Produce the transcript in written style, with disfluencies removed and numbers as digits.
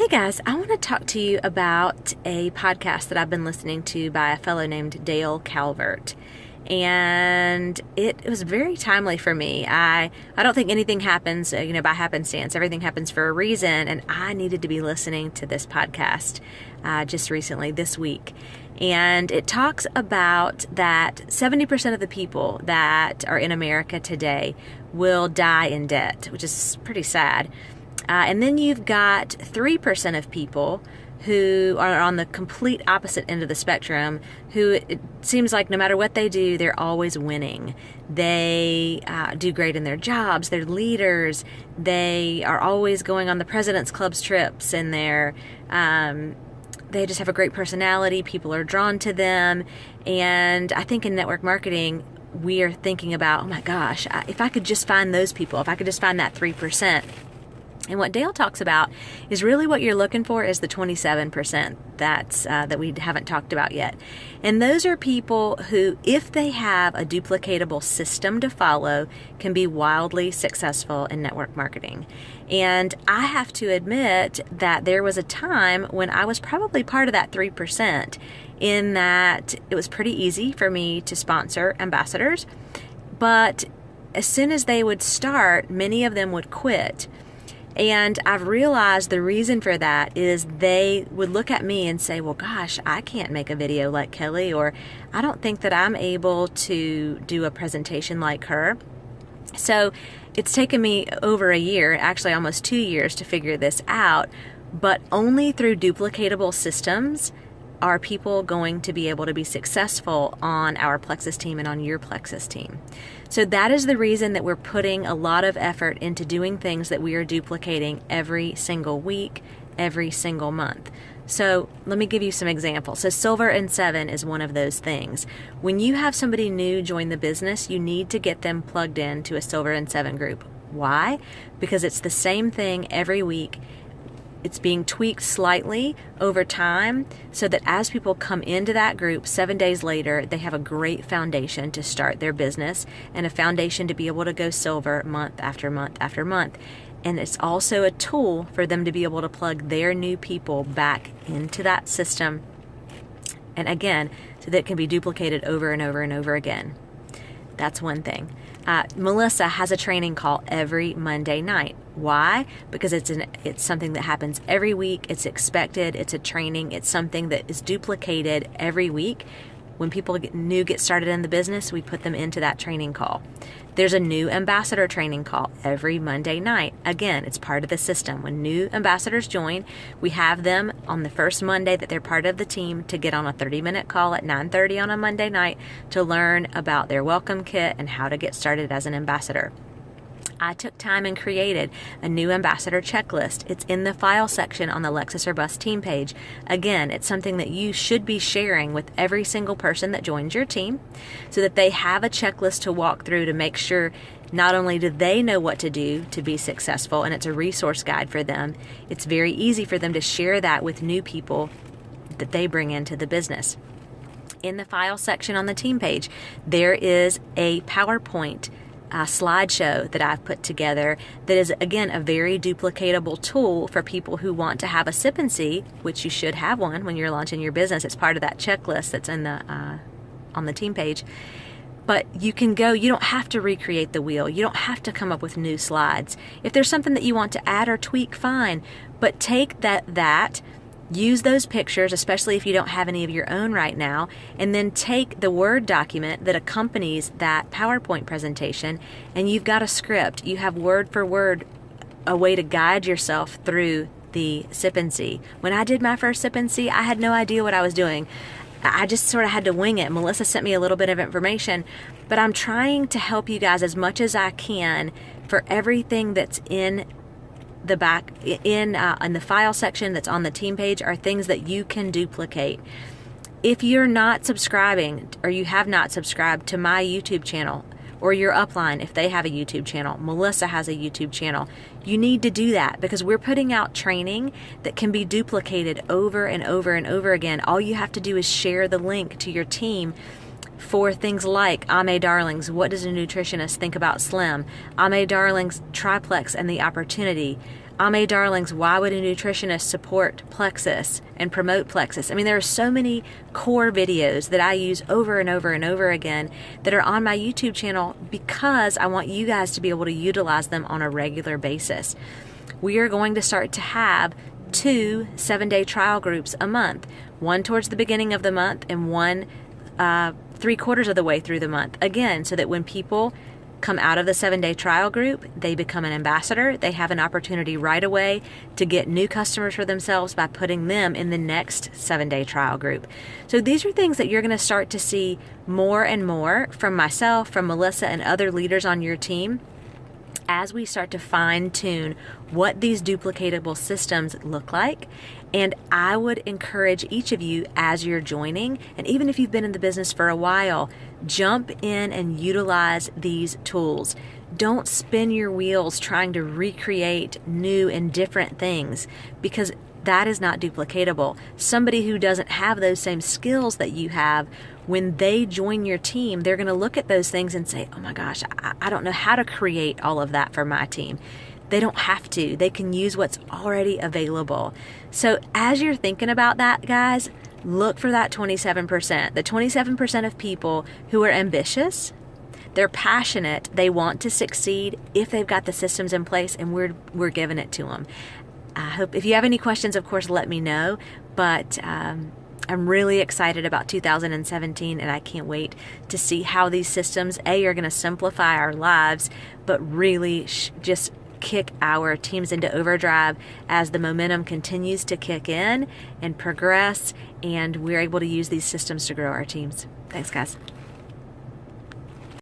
guys, I want to talk to you about a podcast that I've been listening to by a fellow named Dale Calvert. And it was very timely for me. I don't think anything happens, by happenstance. Everything happens for a reason. And I needed to be listening to this podcast just recently, this week. And it talks about that 70% of the people that are in America today will die in debt, which is pretty sad. And then you've got 3% of people who are on the complete opposite end of the spectrum, who it seems like no matter what they do, they're always winning. They do great in their jobs, they're leaders, they are always going on the President's Club's trips, and they just have a great personality, people are drawn to them. And I think in network marketing, we are thinking about, oh my gosh, if I could just find those people, if I could just find that 3%. And what Dale talks about is really what you're looking for is the 27% that we haven't talked about yet. And those are people who, if they have a duplicatable system to follow, can be wildly successful in network marketing. And I have to admit that there was a time when I was probably part of that 3%, in that it was pretty easy for me to sponsor ambassadors. But as soon as they would start, many of them would quit. And I've realized the reason for that is they would look at me and say, well, gosh, I can't make a video like Kelly, or I don't think that I'm able to do a presentation like her. So it's taken me over a year, actually almost 2 years, to figure this out. But only through duplicatable systems are people going to be able to be successful on our Plexus team and on your Plexus team. So that is the reason that we're putting a lot of effort into doing things that we are duplicating every single week, every single month. So let me give you some examples. So Silver and Seven is one of those things. When you have somebody new join the business, you need to get them plugged into a Silver and Seven group. Why? Because it's the same thing every week. It's being tweaked slightly over time so that as people come into that group 7 days later, they have a great foundation to start their business and a foundation to be able to go silver month after month after month. And it's also a tool for them to be able to plug their new people back into that system. And again, so that it can be duplicated over and over and over again. That's one thing. Melissa has a training call every Monday night. Why? Because it's something that happens every week. It's expected. It's a training. It's something that is duplicated every week. When people get started in the business, we put them into that training call. There's a new ambassador training call every Monday night. Again, it's part of the system. When new ambassadors join, we have them on the first Monday that they're part of the team to get on a 30-minute call at 9:30 on a Monday night to learn about their welcome kit and how to get started as an ambassador. I took time and created a new ambassador checklist. It's in the file section on the Lexus or Bust team page. Again, it's something that you should be sharing with every single person that joins your team so that they have a checklist to walk through to make sure not only do they know what to do to be successful, and it's a resource guide for them, it's very easy for them to share that with new people that they bring into the business. In the file section on the team page, there is a PowerPoint slideshow that I've put together that is, again, a very duplicatable tool for people who want to have a sip and see, which you should have one when you're launching your business. It's part of that checklist that's in the on the team page. But you can go, you don't have to recreate the wheel. You don't have to come up with new slides. If there's something that you want to add or tweak, fine. But take that use those pictures, especially if you don't have any of your own right now, and then take the Word document that accompanies that PowerPoint presentation, and you've got a script. You have word for word a way to guide yourself through the Sip and See. When I did my first Sip and See, I had no idea what I was doing. I just sort of had to wing it. Melissa sent me a little bit of information, but I'm trying to help you guys as much as I can for everything that's in the back in the file section that's on the team page are things that you can duplicate. If you're not subscribing or you have not subscribed to my YouTube channel or your upline, if they have a YouTube channel, Melissa has a YouTube channel, you need to do that because we're putting out training that can be duplicated over and over and over again. All you have to do is share the link to your team for things like Ame Darling's What Does a Nutritionist Think About Slim? Ame Darling's Triplex and the Opportunity. Ame Darling's Why Would a Nutritionist Support Plexus and Promote Plexus? I mean, there are so many core videos that I use over and over and over again that are on my YouTube channel because I want you guys to be able to utilize them on a regular basis. We are going to start to have 2 7-day trial groups a month, one towards the beginning of the month and one 3/4 of the way through the month. Again, so that when people come out of the 7-day trial group, they become an ambassador. They have an opportunity right away to get new customers for themselves by putting them in the next 7-day trial group. So these are things that you're going to start to see more and more from myself, from Melissa, and other leaders on your team as we start to fine tune what these duplicatable systems look like. And I would encourage each of you, as you're joining, and even if you've been in the business for a while, jump in and utilize these tools. Don't spin your wheels trying to recreate new and different things, because that is not duplicatable. Somebody who doesn't have those same skills that you have, when they join your team, they're going to look at those things and say, oh my gosh, I don't know how to create all of that for my team. They don't have to. They can use what's already available. So as you're thinking about that, guys, look for that 27%. The 27% of people who are ambitious, they're passionate, they want to succeed if they've got the systems in place, and we're giving it to them. I hope, if you have any questions, of course, let me know. But I'm really excited about 2017, and I can't wait to see how these systems, are going to simplify our lives, but really just kick our teams into overdrive as the momentum continues to kick in and progress, and we're able to use these systems to grow our teams. Thanks, guys.